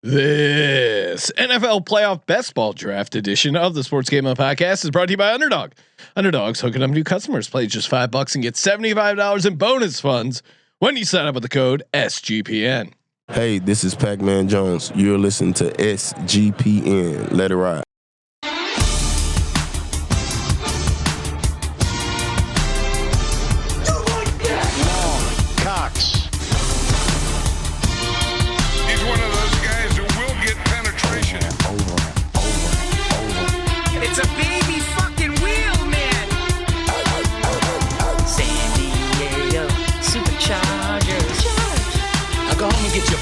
This NFL playoff best ball draft edition of the Sports Gambling Podcast is brought to you by Underdog. Underdog's hooking up new customers. Play just $5 and get $75 in bonus funds when you sign up with the code SGPN. Hey, this is Pac-Man Jones. You're listening to SGPN. Let it ride.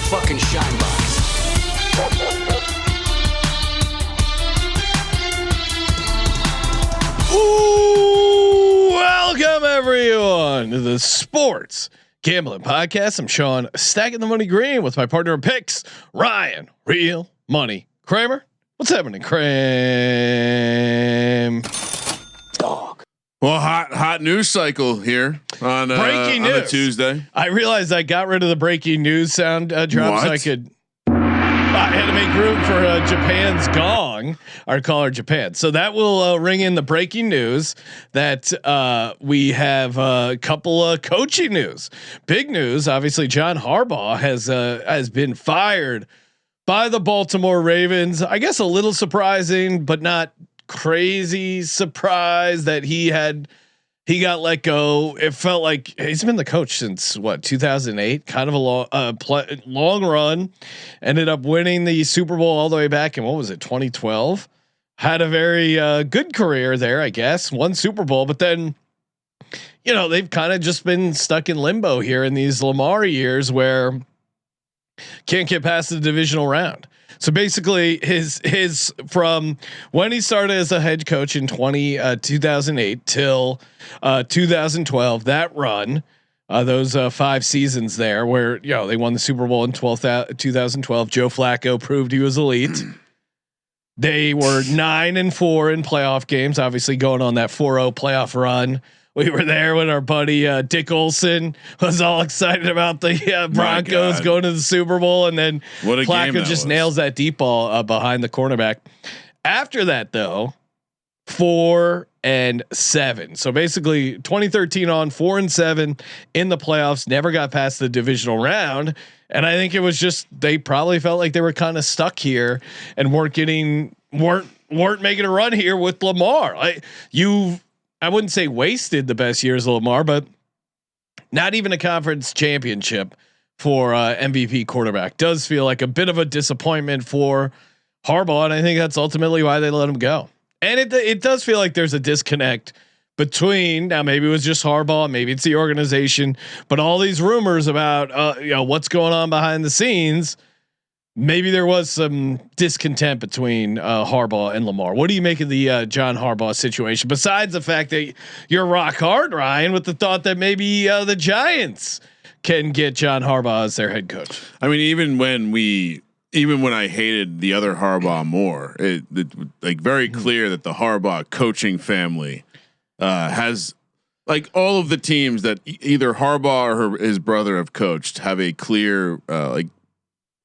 Fucking shine box. Ooh, welcome everyone to the Sports Gambling Podcast. I'm Sean, stacking the money green with my partner in picks, Ryan, Real Money Kramer. What's happening, Kramer? Dog. Well, hot news cycle here on breaking news on a Tuesday. I realized I got rid of the breaking news sound drop, so I could. I had to make room for Japan's gong. Our caller Japan, so that will ring in the breaking news that we have a couple of coaching news. Big news, obviously. John Harbaugh has been fired by the Baltimore Ravens. I guess a little surprising, but not crazy surprise that he got let go. It felt like he's been the coach since 2008, kind of a long run, ended up winning the Super Bowl all the way back in 2012, had a very good career there, I guess, won Super Bowl, but then they've kind of just been stuck in limbo here in these Lamar years where can't get past the divisional round. So basically his from when he started as a head coach in 2008 till 2012, that run, those 5 seasons there where they won the Super Bowl in 2012. Joe Flacco proved he was elite. They were 9-4 in playoff games, obviously going on that 4-0 playoff run. We were there when our buddy Dick Olson was all excited about the Broncos going to the Super Bowl, and then Flacco just nails that deep ball behind the cornerback. After that, though, 4-7. So basically, 2013 on 4-7 in the playoffs. Never got past the divisional round, and I think it was just they probably felt like they were kind of stuck here and weren't making a run here with Lamar. I wouldn't say wasted the best years of Lamar, but not even a conference championship for MVP quarterback. Does feel like a bit of a disappointment for Harbaugh, and I think that's ultimately why they let him go. And it does feel like there's a disconnect between, now maybe it was just Harbaugh, maybe it's the organization, but all these rumors about what's going on behind the scenes. Maybe there was some discontent between Harbaugh and Lamar. What do you make of the John Harbaugh situation? Besides the fact that you're rock hard, Ryan, with the thought that maybe the Giants can get John Harbaugh as their head coach. I mean, even when I hated the other Harbaugh more, it like very clear that the Harbaugh coaching family has, like, all of the teams that either Harbaugh or his brother have coached have a clear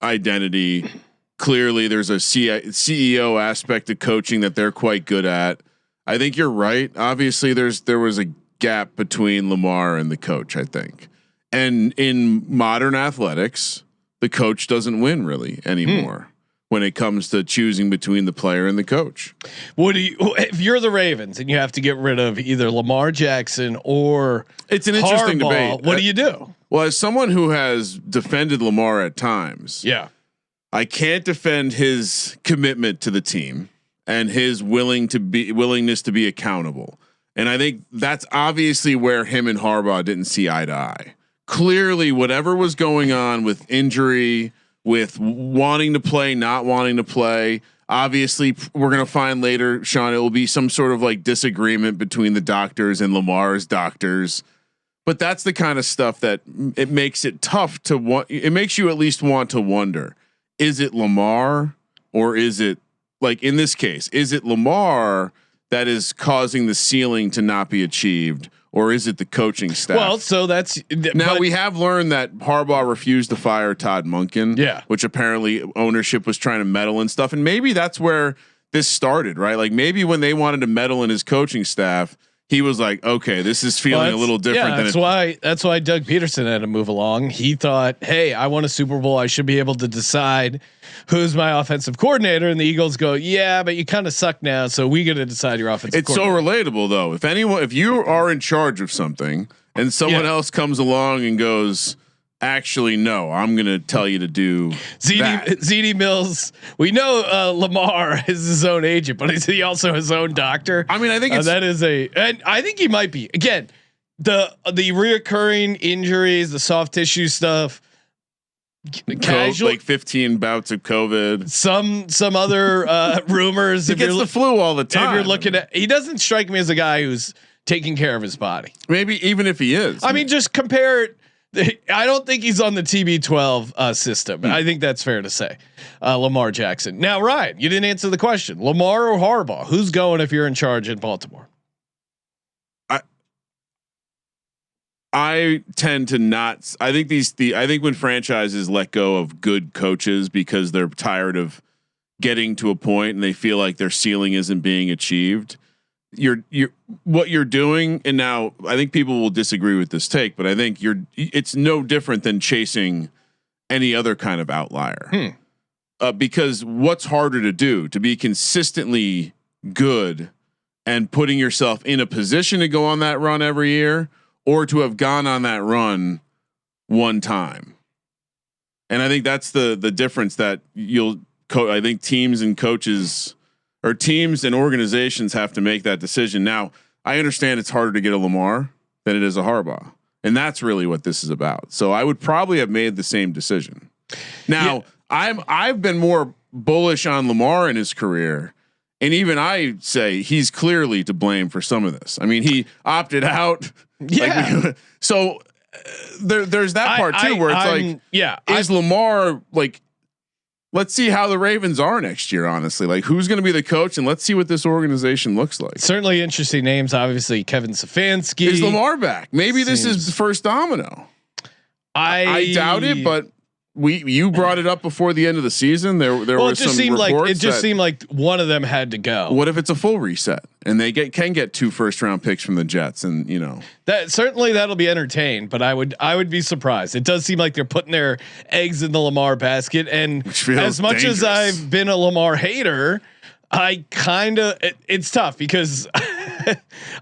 identity. Clearly there's a CEO aspect of coaching that they're quite good at. I think you're right. Obviously there was a gap between Lamar and the coach, I think. And in modern athletics, the coach doesn't win really anymore when it comes to choosing between the player and the coach. If you're the Ravens and you have to get rid of either Lamar Jackson or it's an interesting Harbaugh, debate. What do you do? Well, as someone who has defended Lamar at times, I can't defend his commitment to the team and his willingness to be accountable. And I think that's obviously where him and Harbaugh didn't see eye to eye. Clearly, whatever was going on with injury, with wanting to play, not wanting to play, obviously we're going to find later, Sean, it will be some sort of like disagreement between the doctors and Lamar's doctors. But that's the kind of stuff that it makes it tough to want. It makes you at least want to wonder, is it Lamar or is it, like in this case, is it Lamar that is causing the ceiling to not be achieved, or is it the coaching staff? Well, so that's now we have learned that Harbaugh refused to fire Todd Monken, which apparently ownership was trying to meddle and stuff, and maybe that's where this started, right? Like maybe when they wanted to meddle in his coaching staff, he was like, okay, this is feeling a little different. That's why Doug Peterson had to move along. He thought, hey, I won a Super Bowl. I should be able to decide who's my offensive coordinator. And the Eagles go, yeah, but you kind of suck now. So we got to decide your offensive It's so relatable though. If you are in charge of something and someone else comes along and goes, actually, no, I'm going to tell you to do ZD Mills. We know Lamar is his own agent, but is he also his own doctor? I mean, I think and I think he might be. Again, the reoccurring injuries, the soft tissue stuff, casual, like 15 bouts of COVID, some other rumors. He gets the flu all the time. If you're looking at, he doesn't strike me as a guy who's taking care of his body. Maybe even if he is, I mean, just compare it. I don't think he's on the TB12 system. I think that's fair to say. Lamar Jackson. Now, Ryan, you didn't answer the question. Lamar or Harbaugh? Who's going if you're in charge in Baltimore? I tend to not. I think I think when franchises let go of good coaches because they're tired of getting to a point and they feel like their ceiling isn't being achieved, what you're doing, and now I think people will disagree with this take, but I think it's no different than chasing any other kind of outlier. Because what's harder to do, to be consistently good and putting yourself in a position to go on that run every year, or to have gone on that run one time. And I think that's the difference that I think teams and coaches, or teams and organizations, have to make that decision. Now, I understand it's harder to get a Lamar than it is a Harbaugh, and that's really what this is about. So I would probably have made the same decision. Now, I've been more bullish on Lamar in his career, and even I say he's clearly to blame for some of this. I mean, he opted out. Yeah. So there's that part too, where it's is Lamar like? Let's see how the Ravens are next year. Honestly, like who's going to be the coach, and let's see what this organization looks like. Certainly interesting names. Obviously, Kevin Stefanski. Is Lamar back? Maybe this is the first domino. I doubt it, but you brought it up before the end of the season. There was some reports. It just seemed like one of them had to go. What if it's a full reset and they can get 2 first-round picks from the Jets, and that'll be entertained, but I would be surprised. It does seem like they're putting their eggs in the Lamar basket, and as much dangerous. as I've been a Lamar hater, I it's tough because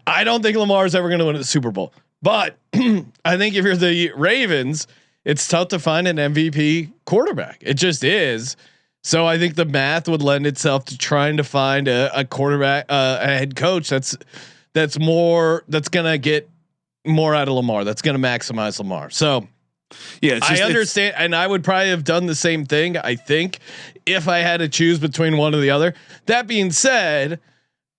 I don't think Lamar is ever going to win the Super Bowl. But I think if you're the Ravens, it's tough to find an MVP quarterback. It just is. So I think the math would lend itself to trying to find a quarterback, a head coach that's going to get more out of Lamar. That's going to maximize Lamar. So yeah, I understand. And I would probably have done the same thing, I think, if I had to choose between one or the other. That being said,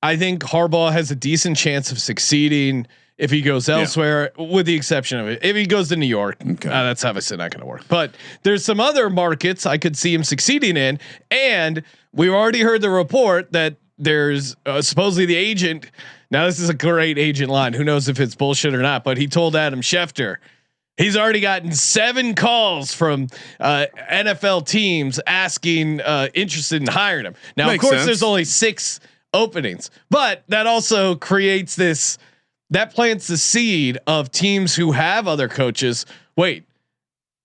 I think Harbaugh has a decent chance of succeeding if he goes elsewhere, with the exception of if he goes to New York. That's obviously not going to work. But there's some other markets I could see him succeeding in, and we've already heard the report that there's supposedly the agent. Now this is a great agent line. Who knows if it's bullshit or not? But he told Adam Schefter he's already gotten 7 calls from NFL teams asking interested in hiring him. Now, of course, there's only 6 openings, but that also creates this. That plants the seed of teams who have other coaches. We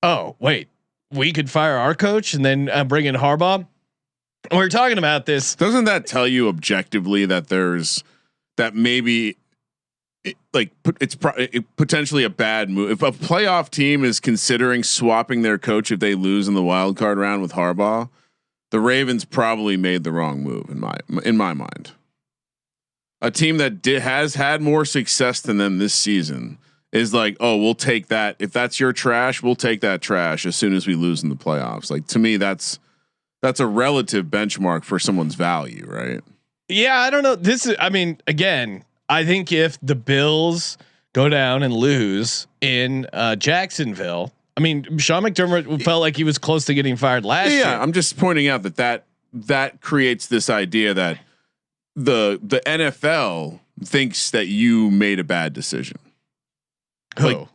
could fire our coach and then bring in Harbaugh. We're talking about this. Doesn't that tell you objectively that maybe it's potentially a bad move? If a playoff team is considering swapping their coach if they lose in the wild card round with Harbaugh, the Ravens probably made the wrong move in my mind. A team that has had more success than them this season is like, oh, we'll take that. If that's your trash, we'll take that trash as soon as we lose in the playoffs. Like, to me, that's a relative benchmark for someone's value, right? Yeah, I don't know. Again, I think if the Bills go down and lose in Jacksonville, Sean McDermott felt like he was close to getting fired last year. Yeah, I'm just pointing out that creates this idea that the NFL thinks that you made a bad decision. Like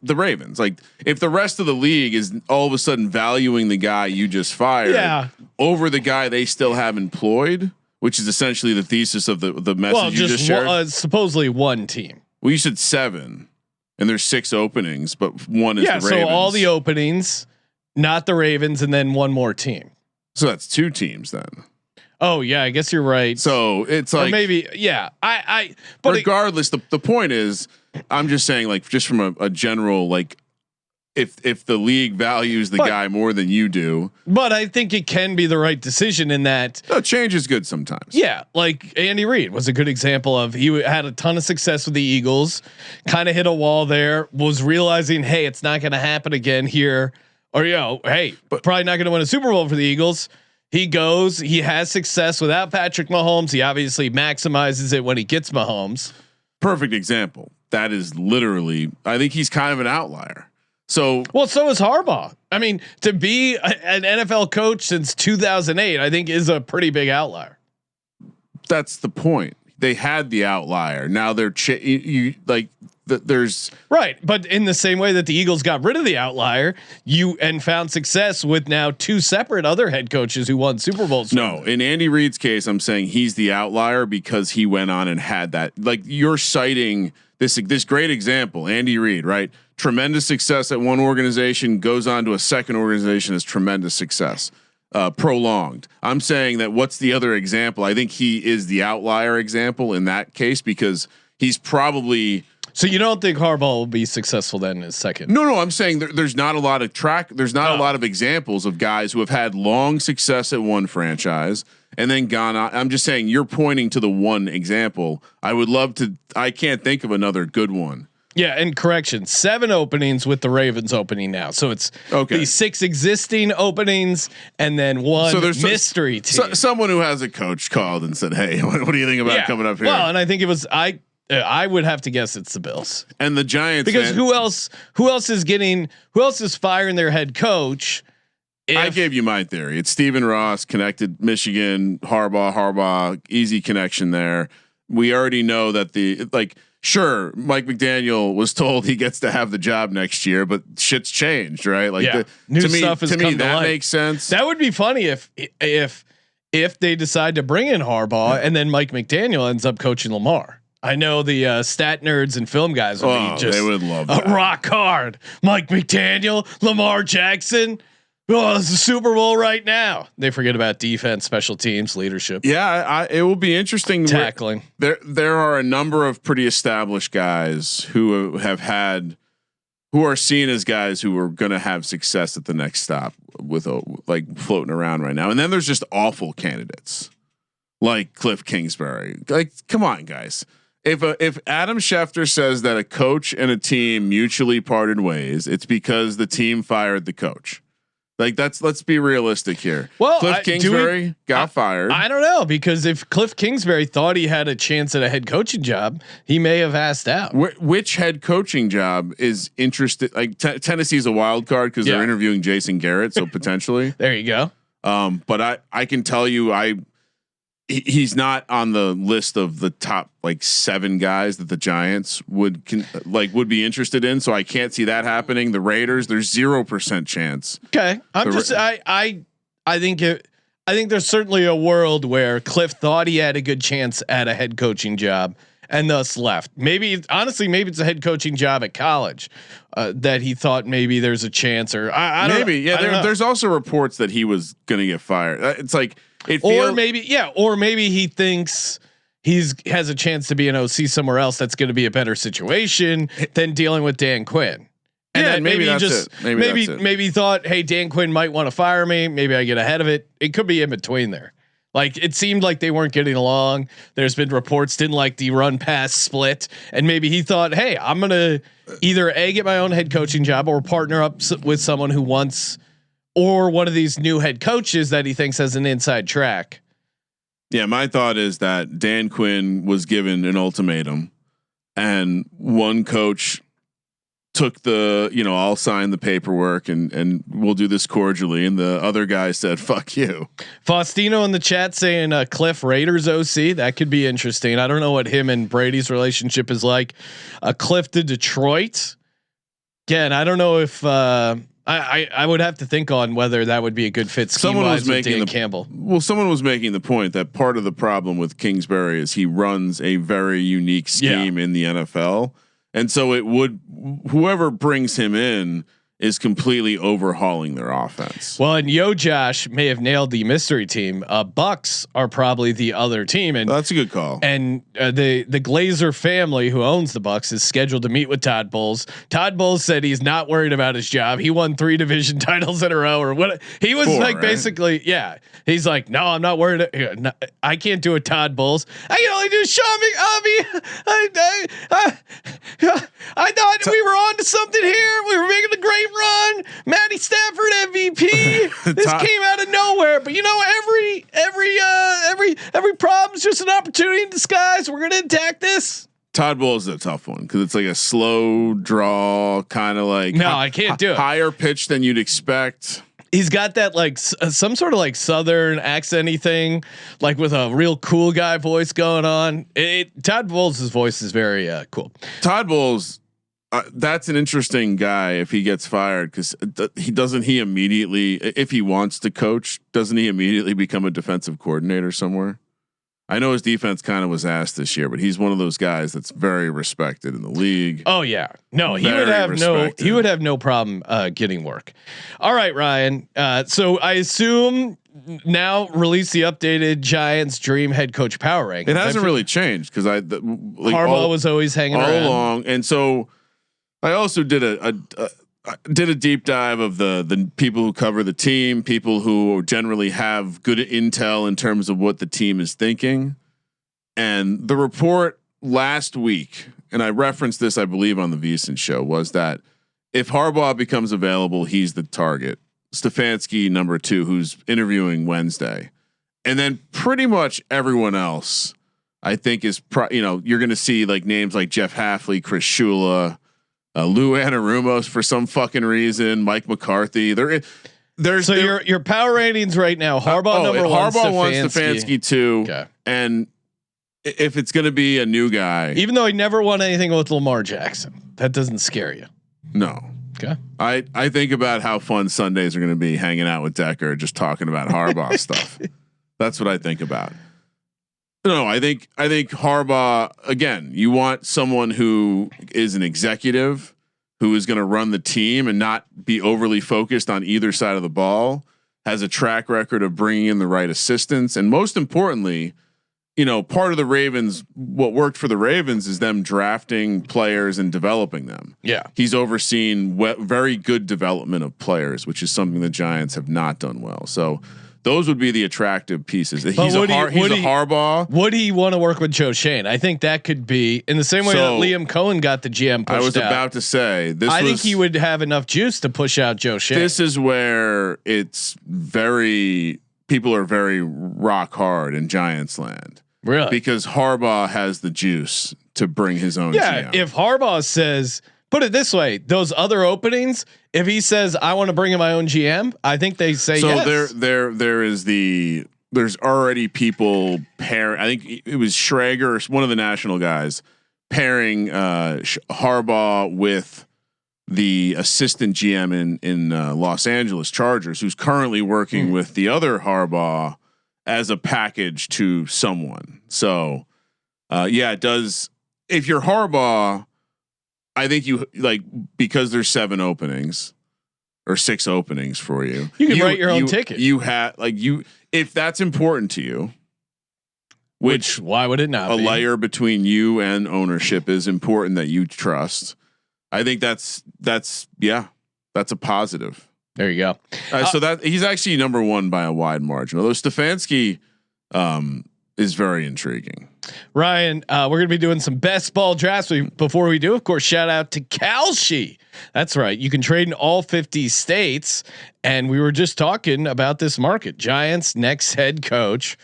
the Ravens. Like if the rest of the league is all of a sudden valuing the guy you just fired over the guy they still have employed, which is essentially the thesis of the message you just shared. Supposedly one team. Well, you said 7, and there's 6 openings, but one is the Ravens. So all the openings, not the Ravens, and then one more team. So that's 2 teams then. Oh yeah, I guess you're right. So it's like, or maybe but regardless, the point is, I'm just saying, like, just from a general, like, if the league values the guy more than you do, but I think it can be the right decision in that change is good sometimes. Yeah, like Andy Reid was a good example of, he had a ton of success with the Eagles, kind of hit a wall there, was realizing, hey, it's not going to happen again here, or hey, probably not going to win a Super Bowl for the Eagles. He goes, he has success without Patrick Mahomes. He obviously maximizes it when he gets Mahomes. Perfect example. That is literally, I think he's kind of an outlier. So so is Harbaugh. I mean, to be an NFL coach since 2008, I think is a pretty big outlier. That's the point. They had the outlier. Now they're there's right, but in the same way that the Eagles got rid of the outlier, and found success with now 2 separate other head coaches who won Super Bowls. No, in Andy Reid's case, I'm saying he's the outlier because he went on and had that. Like, you're citing this great example, Andy Reid, right? Tremendous success at one organization, goes on to a second organization as tremendous success, prolonged. I'm saying that what's the other example? I think he is the outlier example in that case because he's probably. So you don't think Harbaugh will be successful then in his second? No. I'm saying there's not a lot of There's not a lot of examples of guys who have had long success at one franchise and then gone on. I'm just saying you're pointing to the one example. I would love to. I can't think of another good one. Yeah, and correction, 7 openings with the Ravens opening now. So it's the 6 existing openings and then one mystery team. Someone who has a coach called and said, "Hey, what do you think about coming up here?" Well, and I think it was I would have to guess it's the Bills and the Giants, because who else is firing their head coach? I gave you my theory. It's Stephen Ross, connected Michigan, Harbaugh, easy connection there. We already know that sure, Mike McDaniel was told he gets to have the job next year, but shit's changed, right? Like new stuff has come to light. That makes sense. That would be funny if they decide to bring in Harbaugh and then Mike McDaniel ends up coaching Lamar. I know the stat nerds and film guys would be just, they would love that. Rock hard. Mike McDaniel, Lamar Jackson. Oh, it's a Super Bowl right now. They forget about defense, special teams, leadership. Yeah, it will be interesting. Tackling. There are a number of pretty established guys who are seen as guys who are going to have success at the next stop with floating around right now. And then there's just awful candidates like Cliff Kingsbury. Like, come on, guys. If Adam Schefter says that a coach and a team mutually parted ways, it's because the team fired the coach. Like, let's be realistic here. Well, Cliff Kingsbury got fired. I don't know, because if Cliff Kingsbury thought he had a chance at a head coaching job, he may have asked out. Which head coaching job is interested? Like Tennessee's a wild card because they're interviewing Jason Garrett, so potentially. There you go. But I can tell you, he's not on the list of the top 7 guys that the Giants would be interested in. So I can't see that happening. The Raiders, there's 0% chance. Okay. I think there's certainly a world where Cliff thought he had a good chance at a head coaching job and thus left. Maybe it's a head coaching job at college that he thought maybe there's a chance, or I don't know. Yeah. There's also reports that he was going to get fired. It's like, or maybe he thinks has a chance to be an OC somewhere else that's going to be a better situation than dealing with Dan Quinn. And then maybe he just maybe thought, hey, Dan Quinn might want to fire me. Maybe I get ahead of it. It could be in between there. Like, it seemed like they weren't getting along. There's been reports didn't like the run pass split, and maybe he thought, hey, I'm gonna either get my own head coaching job or partner up with someone who wants. Or one of these new head coaches that he thinks has an inside track. Yeah, my thought is that Dan Quinn was given an ultimatum, and one coach took the, I'll sign the paperwork and we'll do this cordially. And the other guy said, fuck you. Faustino in the chat saying Cliff Raiders OC. That could be interesting. I don't know what him and Brady's relationship is like. Cliff to Detroit. Again, I don't know if I would have to think on whether that would be a good fit. Someone was making Campbell. Well, someone was making the point that part of the problem with Kingsbury is he runs a very unique scheme in the NFL. And so whoever brings him in is completely overhauling their offense. Well, and Josh may have nailed the mystery team. Bucks are probably the other team, and that's a good call. And the Glazer family, who owns the Bucks, is scheduled to meet with Todd Bowles. Todd Bowles said he's not worried about his job. He won 3 division titles in a row, or what? He was 4, like, right? Basically, yeah. He's like, no, I'm not worried. I can't do a Todd Bowles. I can only do Sean I thought we were on to something here. We were making a great run. Matty Stafford MVP. This came out of nowhere, but every problem's just an opportunity in disguise. We're gonna attack this. Todd Bowles is a tough one because it's like a slow draw, kind of like I can't do it. Higher pitch than you'd expect. He's got that like some sort of like Southern accenty thing, like with a real cool guy voice going on. Todd Bowles' voice is very cool. Todd Bowles, that's an interesting guy if he gets fired, because he immediately, if he wants to coach, doesn't he immediately become a defensive coordinator somewhere? I know his defense kind of was asked this year, but he's one of those guys that's very respected in the league. Oh yeah, no, he would have no problem getting work. All right, Ryan. So I assume now release the updated Giants dream head coach power rank. It hasn't really changed because Harbaugh was always hanging all around along, and so I also did a deep dive of the people who cover the team, people who generally have good intel in terms of what the team is thinking. And the report last week, and I referenced this, I believe, on the VSiN show, was that if Harbaugh becomes available, he's the target. Stefanski, number 2, who's interviewing Wednesday. And then pretty much everyone else, I think, is you're going to see like names like Jeff Hafley, Chris Shula, Lou Anarumos for some fucking reason, Mike McCarthy. There's your power ratings right now. Harbaugh number 1, Harbaugh 1, Stefanski 2, okay. And if it's going to be a new guy, even though he never won anything with Lamar Jackson, that doesn't scare you. No. Okay. I think about how fun Sundays are going to be hanging out with Decker, just talking about Harbaugh stuff. That's what I think about. No, I think Harbaugh, again, you want someone who is an executive, who is going to run the team and not be overly focused on either side of the ball, has a track record of bringing in the right assistants. And most importantly, part of the Ravens, what worked for the Ravens is them drafting players and developing them. Yeah. He's overseen very good development of players, which is something the Giants have not done well. So those would be the attractive pieces. He's a Harbaugh. Would he want to work with Joe Shane? I think that could be in the same way that Liam Cohen got the GM pushed out. I was about to say I think he would have enough juice to push out Joe Shane. This is where people are very rock hard in Giants land. Really? Because Harbaugh has the juice to bring his own GM. If Harbaugh says, put it this way, those other openings, if he says I want to bring in my own GM, I think they say yes. So there's already people pair. I think it was Schrager, one of the national guys, pairing Harbaugh with the assistant GM in Los Angeles Chargers, who's currently working with the other Harbaugh as a package to someone. So it does. If you're Harbaugh, I think you because there's 7 openings or 6 openings for you. You can write your own ticket. You have if that's important to you, which why would it not? A layer between you and ownership is important that you trust. I think that's a positive. There you go. So that he's actually number 1 by a wide margin. Although Stefanski is very intriguing. Ryan, we're going to be doing some best ball drafts. Before we do, of course, shout out to Kalshi. That's right. You can trade in all 50 states. And we were just talking about this market. Giants next head coach,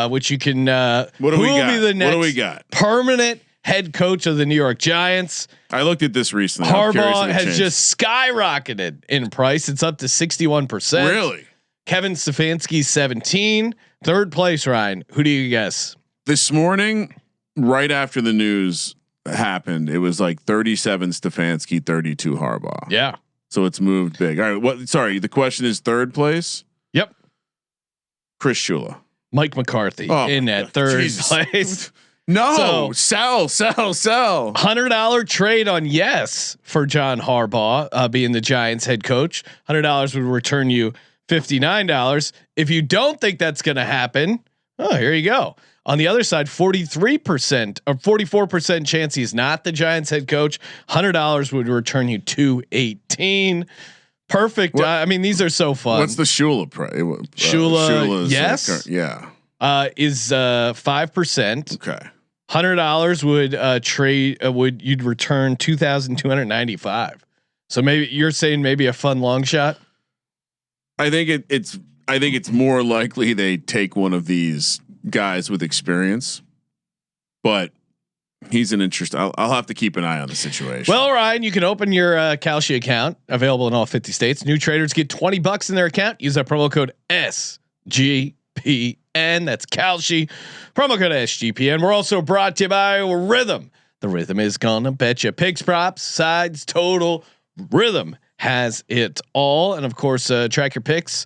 which you can. What do we got? Be the next what do we got? Permanent head coach of the New York Giants. I looked at this recently. Harbaugh has just skyrocketed in price. It's up to 61%. Really? Kevin Stefanski's 17. Third place, Ryan. Who do you guess? This morning, right after the news happened, it was like 37 Stefanski, 32 Harbaugh. Yeah. So it's moved big. All right. What? Sorry. The question is third place. Yep. Chris Shula. Mike McCarthy in at third place. No, sell. $100 trade on yes for John Harbaugh being the Giants head coach. $100 would return you $59. If you don't think that's going to happen, here you go. On the other side, 43% or 44% chance he's not the Giants head coach. $100 would return you $218. Perfect. I mean, these are so fun. What's the Shula price? Shula, yes, yeah, is 5%. Okay. $100 would trade you'd return $2,295. So maybe you're saying maybe a fun long shot. I think it's more likely they take one of these guys with experience, but he's an interest. I'll have to keep an eye on the situation. Well, Ryan, you can open your Kalshi account, available in all 50 states. New traders get $20 in their account. Use that promo code SGPN. That's Kalshi. Promo code SGPN. We're also brought to you by Rhythm. The Rhythm is gonna bet you picks, props, sides, total. Rhythm has it all, and of course, track your picks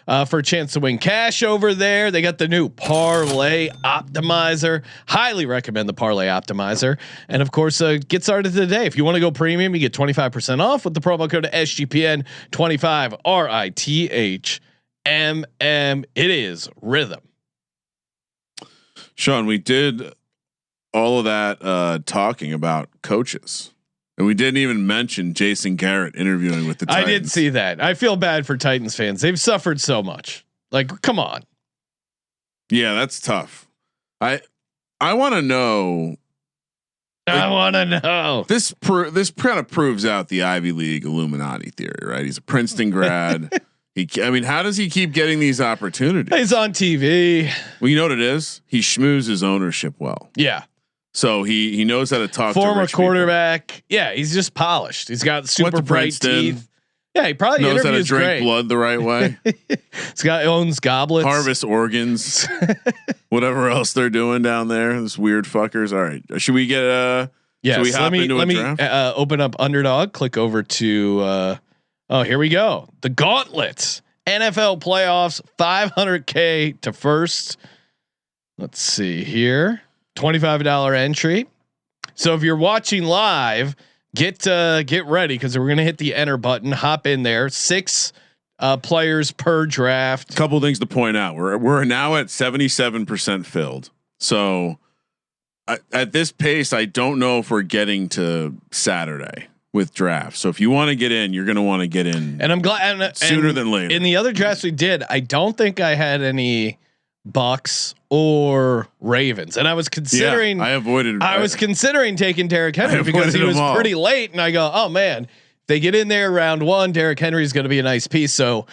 for a chance to win cash over there. They got the new Parlay Optimizer. Highly recommend the Parlay Optimizer, and of course, get started today. If you want to go premium, you get 25% off with the promo code SGPN 25 RITHMM. It is Rhythm. Sean, we did all of that talking about coaches. And we didn't even mention Jason Garrett interviewing with the Titans. I did see that. I feel bad for Titans fans. They've suffered so much. Like, come on. Yeah, that's tough. I want to know. I want to know. This kind of proves out the Ivy League Illuminati theory, right? He's a Princeton grad. How does he keep getting these opportunities? He's on TV. Well, you know what it is? He schmoozes ownership well. Yeah. So he knows how to talk. Former to quarterback. People. Yeah, he's just polished. He's got super bright teeth. Yeah, he probably knows how to drink great. blood the right way. Owns goblets, harvest organs, whatever else they're doing down there. Those weird fuckers. All right, should we get yes, should we hop into let me open up Underdog. Click over to. Here we go. The Gauntlet. NFL playoffs. $500K to first. Let's see here. $25 entry. So if you're watching live, get ready because we're gonna hit the enter button. Hop in there. 6 players per draft. Couple things to point out. We're now at 77% filled. So at this pace, I don't know if we're getting to Saturday with drafts. So if you want to get in, you're going to want to get in. And I'm glad sooner than later. In the other drafts we did, I don't think I had any Bucks or Ravens, and I was considering. Yeah, I was considering taking Derrick Henry because he was pretty late, and I go, oh man, if they get in there round 1, Derrick Henry is going to be a nice piece. So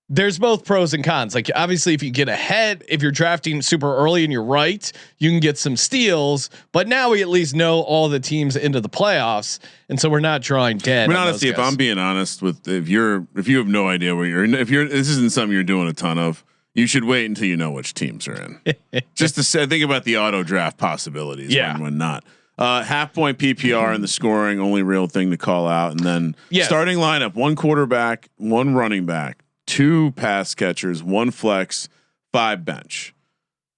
there's both pros and cons. Like obviously, if you get ahead, if you're drafting super early and you're right, you can get some steals. But now we at least know all the teams into the playoffs, and so we're not drawing dead. I mean, honestly, if I'm being honest with, if you have no idea where this isn't something you're doing a ton of. You should wait until you know which teams are in. Just to say, think about the auto draft possibilities. Yeah. When not. Half point PPR and the scoring, only real thing to call out. And then starting lineup: 1 quarterback, 1 running back, 2 pass catchers, 1 flex, 5 bench.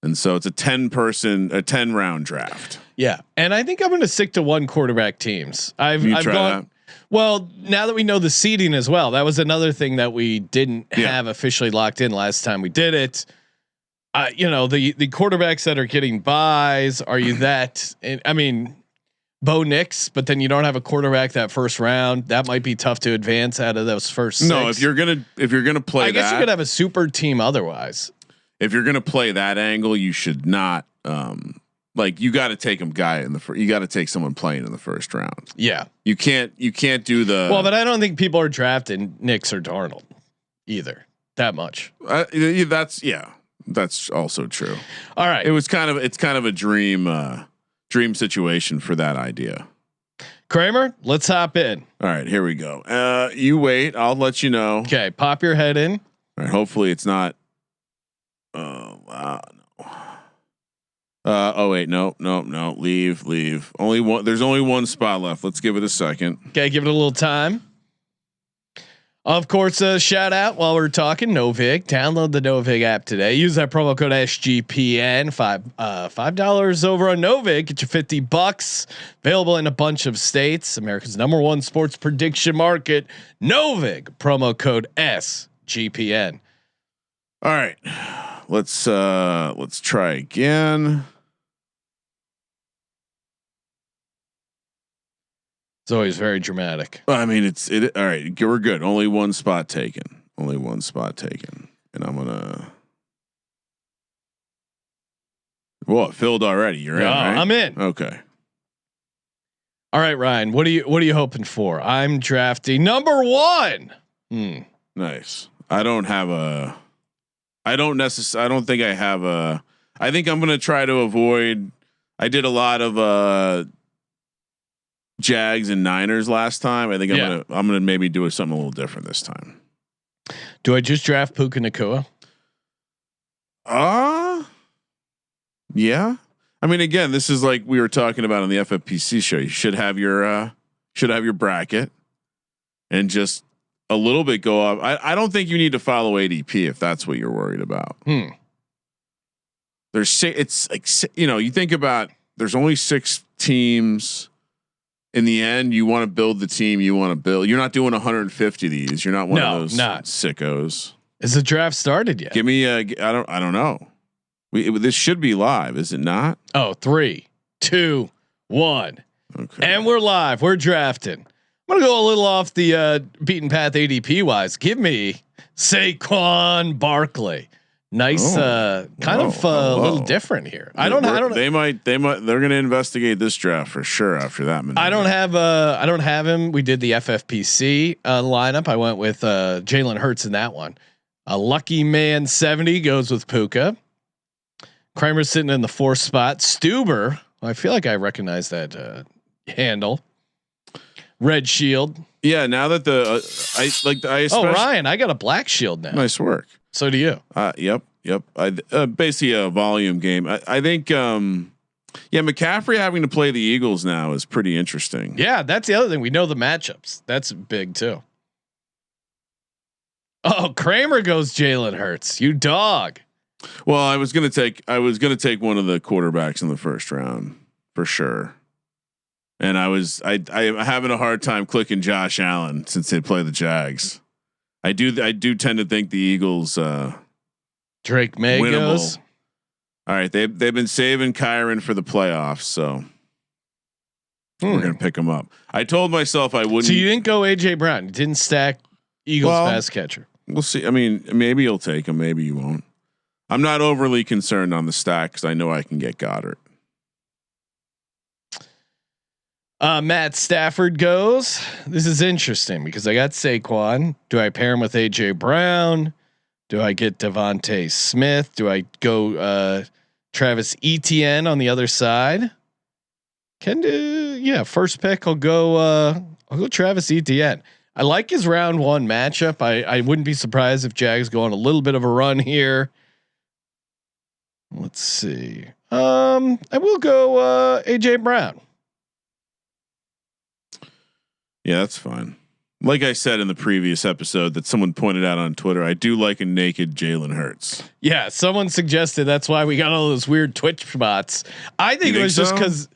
And so it's a 10 round draft. Yeah. And I think I'm going to stick to 1 quarterback teams. I've gone. That? Well, now that we know the seeding as well, that was another thing that we didn't have officially locked in last time we did it. The quarterbacks that are getting buys, are you that? I mean, Bo Nix, but then you don't have a quarterback that first round. That might be tough to advance out of those first 6. No, if you're gonna play, I guess you could have a super team otherwise. If you're gonna play that angle, you should not. You got to take you got to take someone playing in the first round. Yeah, you can't do the. Well, but I don't think people are drafting Nix or Darnold either that much. That's also true. All right, it's kind of a dream dream situation for that idea. Kramer, let's hop in. All right, here we go. You wait. I'll let you know. Okay, pop your head in. All right. Hopefully it's not. No. Oh wait, no. Leave. Only one. There's only one spot left. Let's give it a second. Okay, give it a little time. Of course, shout out while we're talking Novig. Download the Novig app today. Use that promo code SGPN. $5 over on Novig. Get you $50. Available in a bunch of states. America's #1 sports prediction market. Novig. Promo code SGPN. All right, let's try again. It's always very dramatic. I mean, all right. We're good. Only one spot taken. And I'm gonna. Well, it filled already. You're in. Right? I'm in. Okay. All right, Ryan. What are you hoping for? I'm drafting number 1. Nice. I don't think I have a. I think I'm gonna try to avoid. I did a lot of Jags and Niners last time. I think I'm gonna maybe do something a little different this time. Do I just draft Puka Nacua? Yeah. I mean, again, this is like we were talking about on the FFPC show. You should have your bracket and just a little bit go up. I don't think you need to follow ADP if that's what you're worried about. It's like, you think about there's only 6 teams. In the end, you want to build the team you want to build. You're not doing 150 of these. You're not one of those sickos. Is the draft started yet? Give me I don't know. This should be live, is it not? Oh, 3, 2, 1. Okay. And we're live. We're drafting. I'm gonna go a little off the beaten path ADP wise. Give me Saquon Barkley. Nice, kind of a little different here. I don't. They're going to investigate this draft for sure after that. I don't have him. We did the FFPC lineup. I went with Jalen Hurts in that one. A lucky man 70 goes with Puka. Kramer's sitting in the 4th spot. Stuber. I feel like I recognize that handle. Red Shield. Yeah. Now that Ryan, I got a black shield now. Nice work. So do you? Yep. Basically a volume game. I think. McCaffrey having to play the Eagles now is pretty interesting. Yeah, that's the other thing. We know the matchups. That's big too. Oh, Kramer goes Jalen Hurts. You dog. Well, I was gonna take one of the quarterbacks in the first round for sure. And I'm having a hard time clicking Josh Allen since they play the Jags. I do tend to think the Eagles Drake May winnable. Goes. All right, they've been saving Kyron for the playoffs, so we're gonna pick him up. I told myself I wouldn't. So you didn't go AJ Brown. You didn't stack Eagles pass catcher. We'll see. I mean, maybe you'll take him, maybe you won't. I'm not overly concerned on the stack because I know I can get Goddard. Matt Stafford goes. This is interesting because I got Saquon. Do I pair him with AJ Brown? Do I get Devontae Smith? Do I go Travis Etienne on the other side? First pick I'll go Travis Etienne. I like his round 1 matchup. I wouldn't be surprised if Jags go on a little bit of a run here. Let's see. I will go AJ Brown. Yeah, that's fine. Like I said in the previous episode that someone pointed out on Twitter, I do like a naked Jalen Hurts. Yeah, someone suggested that's why we got all those weird Twitch spots. I think it was just because.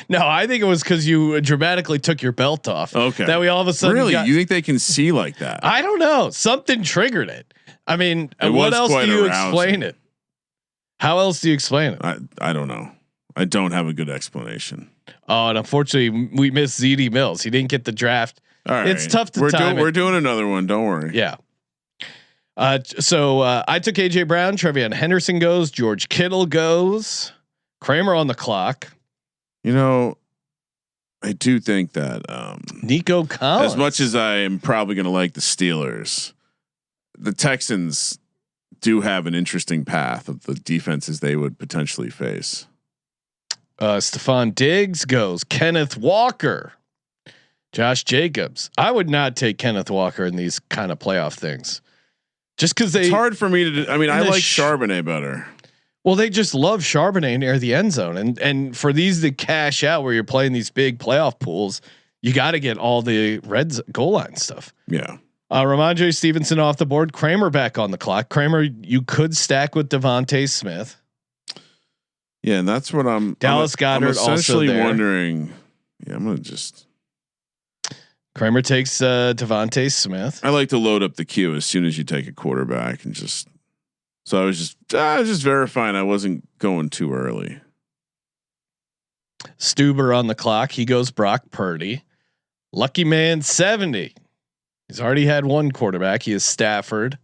No, I think it was because you dramatically took your belt off. Okay, that we all of a sudden you think they can see like that? I don't know. Something triggered it. I mean, what else do you explain it? How else do you explain it? I don't know. I don't have a good explanation. Oh, and unfortunately, we missed ZD Mills. He didn't get the draft. All right. It's tough to time. We're doing another one. Don't worry. Yeah. So I took AJ Brown. Trevion Henderson goes. George Kittle goes. Kramer on the clock. I do think that Nico Collins. As much as I am probably going to like the Steelers, the Texans do have an interesting path of the defenses they would potentially face. Stephon Diggs goes. Kenneth Walker. Josh Jacobs. I would not take Kenneth Walker in these kind of playoff things. Just because it's hard for me to. I mean, I like Charbonnet better. Well, they just love Charbonnet near the end zone, and for these to cash out where you're playing these big playoff pools, you got to get all the red goal line stuff. Yeah. Ramondre Stevenson off the board. Kramer back on the clock. Kramer, you could stack with Devontae Smith. Yeah, and that's what I'm. Dallas Goedert I'm essentially also there. Wondering. Yeah, I'm gonna just. Kramer takes Devontae Smith. I like to load up the queue as soon as you take a quarterback and just. So I was just verifying I wasn't going too early. Stuber on the clock. He goes Brock Purdy. Lucky man 70. He's already had one quarterback. He is Stafford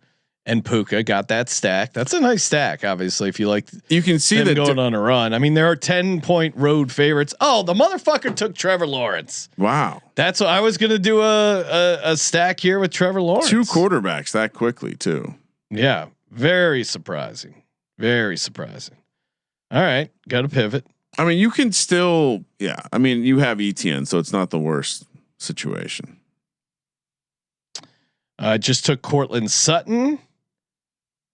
and Puka. Got that stack. That's a nice stack. Obviously, if you like, you can see that going on a run. I mean, there are 10-point road favorites. Oh, the motherfucker took Trevor Lawrence. Wow, that's what I was going to do a stack here with Trevor Lawrence. 2 quarterbacks that quickly too. Yeah, very surprising. Very surprising. All right, got to pivot. I mean, you can still, yeah. I mean, you have ETN, so it's not the worst situation. I just took Cortland Sutton.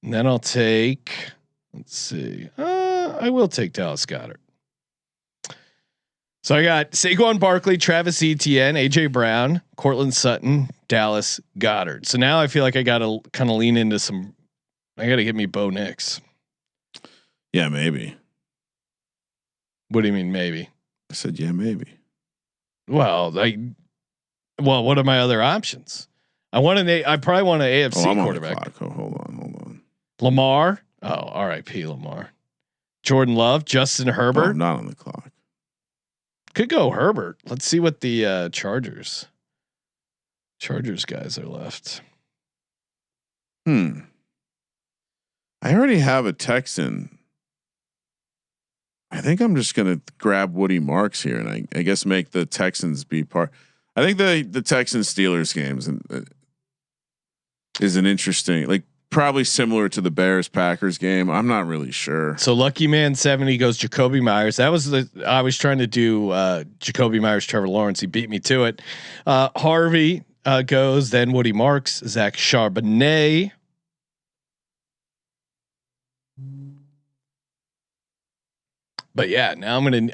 And then I'll take, let's see. I will take Dallas Goedert. So I got Saquon Barkley, Travis Etienne, AJ Brown, Cortland Sutton, Dallas Goedert. So now I feel like I got to kind of lean into some. I got to get me Bo Nix. Yeah, maybe. What do you mean maybe? I said yeah, maybe. Well, what are my other options? I probably want an AFC quarterback. Hold on. Lamar. Oh, R.I.P. Lamar. Jordan Love, Justin Herbert. I'm not on the clock. Could go Herbert. Let's see what the Chargers guys are left. I already have a Texan. I think I'm just gonna grab Woody Marks here, and I guess make the Texans be part. I think the Texans Steelers games is an interesting, like probably similar to the Bears Packers game. I'm not really sure. So lucky man 70 goes Jacoby Myers. That was I was trying to do Jacoby Myers, Trevor Lawrence. He beat me to it. Harvey goes, then Woody Marks, Zach Charbonnet. But yeah, now maybe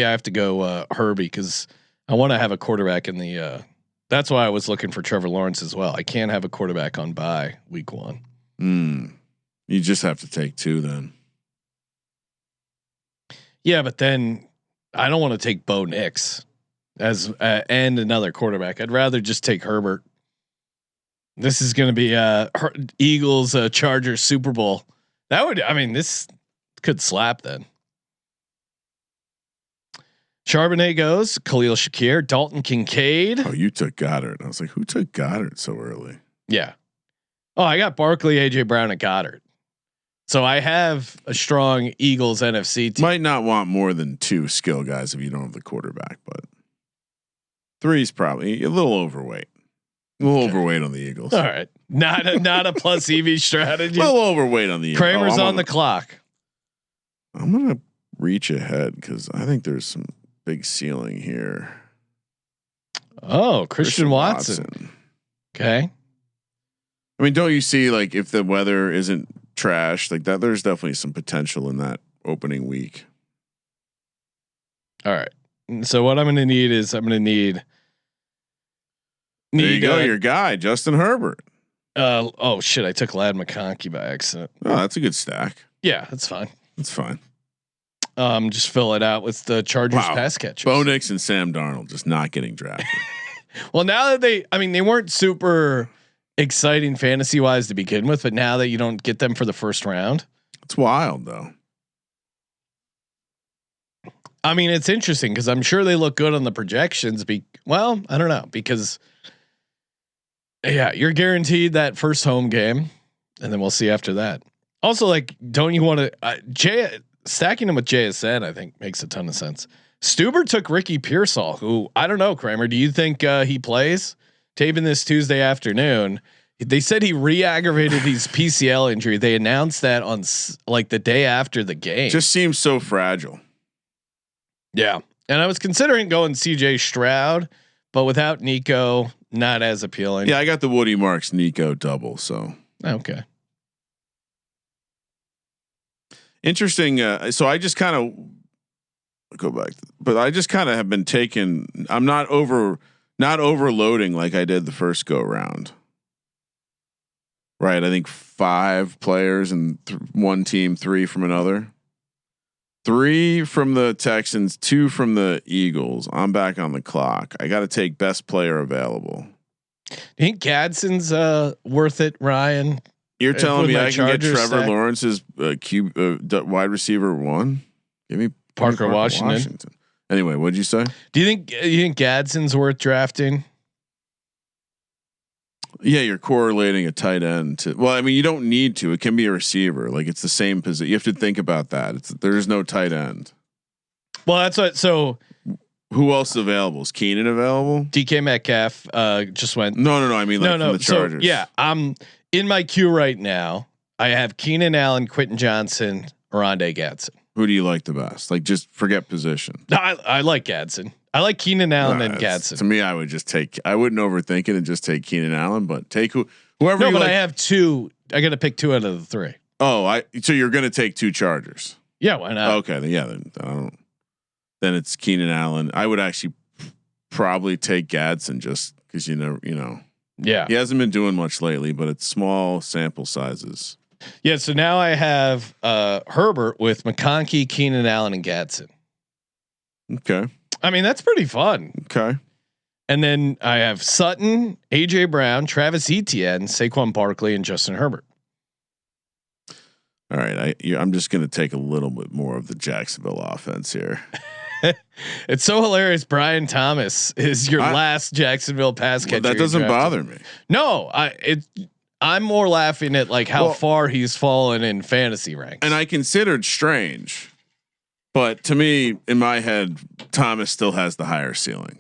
I have to go Herbie because I want to have a quarterback in the. That's why I was looking for Trevor Lawrence as well. I can't have a quarterback on bye week 1. You just have to take 2 then. Yeah, but then I don't want to take Bo Nix as and another quarterback. I'd rather just take Herbert. This is going to be Eagles Chargers Super Bowl. This could slap then. Charbonnet goes, Khalil Shakir, Dalton Kincaid. Oh, you took Goddard. I was like, who took Goddard so early? Yeah. Oh, I got Barkley, AJ Brown, and Goddard. So I have a strong Eagles NFC team. Might not want more than 2 skill guys if you don't have the quarterback, but 3's probably a little overweight. A little overweight on the Eagles. All right. Not a plus EV strategy. A little overweight on the Eagles. Kramer's on the clock. I'm going to reach ahead because I think there's some big ceiling here. Oh, Christian Watson. Okay. I mean, don't you see like if the weather isn't trash like that, there's definitely some potential in that opening week. All right. So what I'm going to need is there you go, your guy, Justin Herbert. Oh shit. I took Ladd McConkey by accident. Oh, that's a good stack. Yeah, that's fine. That's fine. Just fill it out with the Chargers pass catchers. Bo Nix and Sam Darnold just not getting drafted. Well, now that they weren't super exciting fantasy wise to begin with, but now that you don't get them for the first round, it's wild though. I mean, it's interesting because I'm sure they look good on the projections. I don't know because you're guaranteed that first home game, and then we'll see after that. Also, like, don't you want to stacking him with JSN? I think makes a ton of sense. Stuber took Ricky Pearsall, who I don't know. Kramer, do you think he plays? Taping this Tuesday afternoon. They said he re-aggravated his PCL injury. They announced that on like the day after the game. Just seems so fragile. Yeah, and I was considering going CJ Stroud, but without Nico, not as appealing. Yeah, I got the Woody Marks Nico double. So okay, interesting. So I just kind of go back, but I just kind of have been taking. I'm not overloading like I did the first go round. Right, I think 5 players and one team, 3 from another. 3 from the Texans, 2 from the Eagles. I'm back on the clock. I got to take best player available. You think Gadsden's worth it, Ryan? You're telling me I can get Trevor stack? Lawrence's wide receiver 1? Give me Parker Washington. Anyway, what'd you say? Do you think Gadsden's worth drafting? Yeah, you're correlating a tight end to. Well, I mean, you don't need to. It can be a receiver. Like it's the same position. You have to think about that. There's no tight end. Well, that's what. So, who else is available? Is Keenan available? DK Metcalf just went. No. I mean, like from the Chargers. So, yeah, I'm in my queue right now. I have Keenan Allen, Quentin Johnson, Rondé Gadsden. Who do you like the best? Like, just forget position. No, I like Gadsden. I like Keenan Allen and Gadsden. To me, I would just take. I wouldn't overthink it and just take Keenan Allen, but take whoever. No, you but like. I have 2. I got to pick 2 out of the 3. Oh, so you're going to take 2 Chargers? Yeah, why not? Okay, then I don't. Then it's Keenan Allen. I would actually probably take Gadsden just because you know. Yeah, he hasn't been doing much lately, but it's small sample sizes. Yeah, so now I have Herbert with McConkey, Keenan Allen, and Gadsden. Okay. I mean, that's pretty fun. Okay. And then I have Sutton, AJ Brown, Travis Etienne, Saquon Barkley, and Justin Herbert. All right, I'm just going to take a little bit more of the Jacksonville offense here. It's so hilarious. Brian Thomas is your last Jacksonville pass catcher. That doesn't bother me. No, I'm more laughing at like how far he's fallen in fantasy ranks. And I considered Strange, but to me, in my head, Thomas still has the higher ceiling.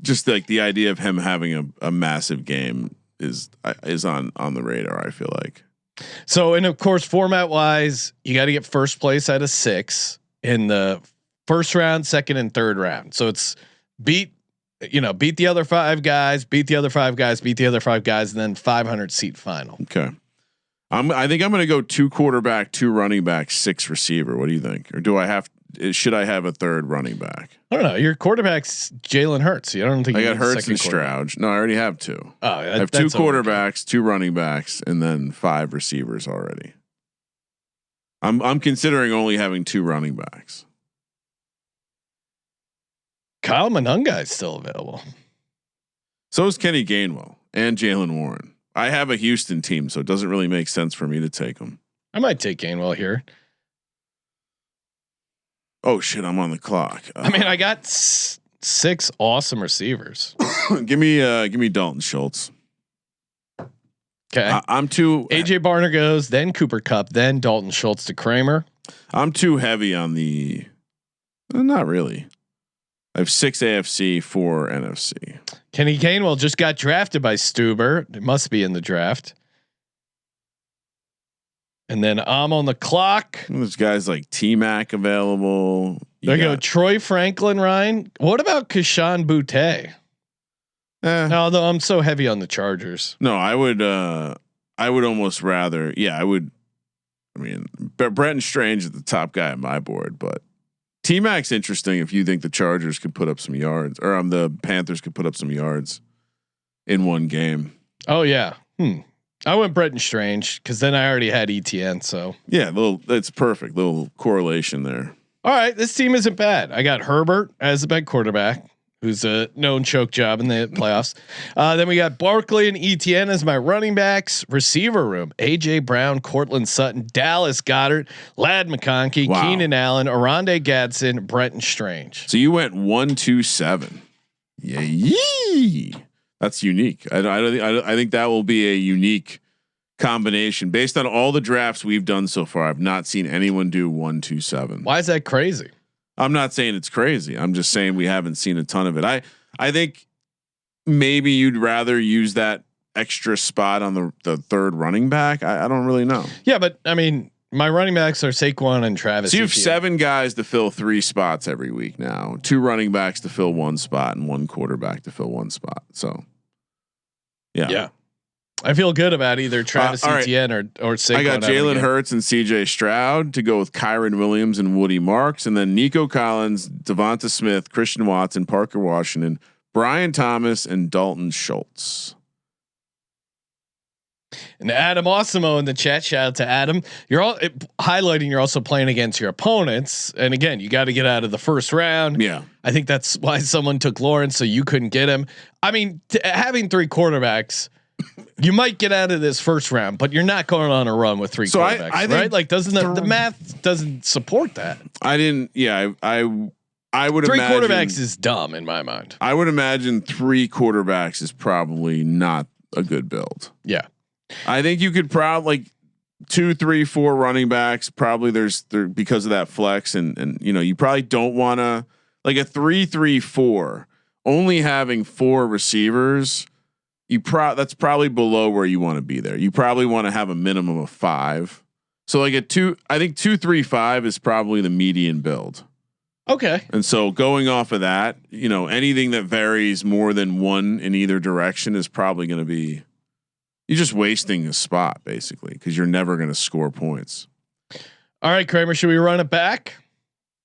Just like the idea of him having a massive game is on the radar. I feel like. So, and of course, format wise, you got to get first place out of 6 in the first round, second and third round. So it's beat the other 5 guys, beat the other 5 guys, beat the other 5 guys, and then 500 seat final. Okay. I think I'm going to go 2 quarterback, 2 running back, 6 receiver. What do you think? Or should I have a third running back? I don't know. Your quarterback's Jalen Hurts. I don't think I got Hurts and Stroud. No, I already have 2. Oh, I have 2 quarterbacks, 2 running backs, and then 5 receivers already. I'm considering only having 2 running backs. Kyle Monunga is still available. So is Kenny Gainwell and Jalen Warren. I have a Houston team, so it doesn't really make sense for me to take them. I might take Gainwell here. Oh shit, I'm on the clock. I mean, I got 6 awesome receivers. give me Dalton Schultz. Okay, I'm too. AJ Barner goes, then Cooper Kupp, then Dalton Schultz to Kramer. I'm too heavy on the. Not really. I have 6 AFC, 4 NFC. Kenny Gainwell just got drafted by Stuber. It must be in the draft. And then I'm on the clock. There's guys like T-Mac available. There you go. Troy Franklin, Ryan. What about Kashawn Butte? Although I'm so heavy on the Chargers. No, I would almost rather. Yeah, I would. I mean, Brenton Strange is the top guy on my board, but T-Mac's interesting if you think the Chargers could put up some yards, or the Panthers could put up some yards in one game. Oh yeah. I went Brenton Strange because then I already had ETN. So yeah, that's perfect. Little correlation there. All right, this team isn't bad. I got Herbert as the big quarterback, who's a known choke job in the playoffs. Then we got Barkley and ETN as my running backs. Receiver room: AJ Brown, Cortland Sutton, Dallas Goedert, Ladd McConkey, Keenan Allen, Rondé Gadsden, Brenton Strange. So you went 1-2-7. Yee. That's unique. I think that will be a unique combination based on all the drafts we've done so far. I've not seen anyone do 1-2-7. Why is that crazy? I'm not saying it's crazy. I'm just saying we haven't seen a ton of it. I think maybe you'd rather use that extra spot on the third running back. I don't really know. Yeah, but I mean, My running backs are Saquon and Travis. So you have 7 guys to fill 3 spots every week now. 2 running backs to fill 1 spot and 1 quarterback to fill 1 spot. So, yeah. I feel good about either Travis Etienne or Saquon. I got Jalen Hurts and CJ Stroud to go with Kyron Williams and Woody Marks, and then Nico Collins, Devonta Smith, Christian Watson, Parker Washington, Brian Thomas, and Dalton Schultz. And Adam Osimo in the chat. Shout out to Adam. You're all highlighting. You're also playing against your opponents, and again, you got to get out of the first round. Yeah, I think that's why someone took Lawrence, so you couldn't get him. I mean, having 3 quarterbacks, you might get out of this first round, but you're not going on a run with 3 quarterbacks, I right? Like, doesn't the math doesn't support that? I didn't. Yeah, I would 3 imagine quarterbacks is dumb in my mind. I would imagine 3 quarterbacks is probably not a good build. Yeah. I think you could probably like 2, 3, 4 running backs. Probably there's because of that flex, and you probably don't want to like a 3-3-4 only having 4 receivers. That's probably below where you want to be there. You probably want to have a minimum of 5. So like I think 2-3-5 is probably the median build. Okay. And so going off of that, anything that varies more than 1 in either direction is probably going to be. You're just wasting a spot basically because you're never going to score points. All right, Kramer, should we run it back?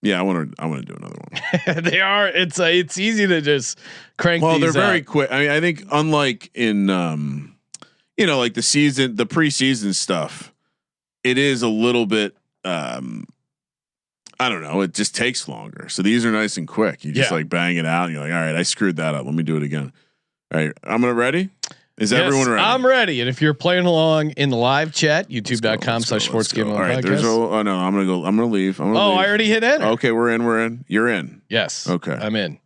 Yeah, I want to do another one. They are. It's easy to just crank. Well, these they're very quick. I mean, I think unlike in like the preseason stuff, it is a little bit. I don't know. It just takes longer. So these are nice and quick. You just like bang it out, and you're like, all right, I screwed that up. Let me do it again. All right, I'm ready. Is everyone ready? I'm ready. And if you're playing along in the live chat, youtube.com/sportsgambling. All right. There's I'm going to go. I'm going to leave. I already hit enter. Okay. We're in. You're in. Yes. Okay. I'm in.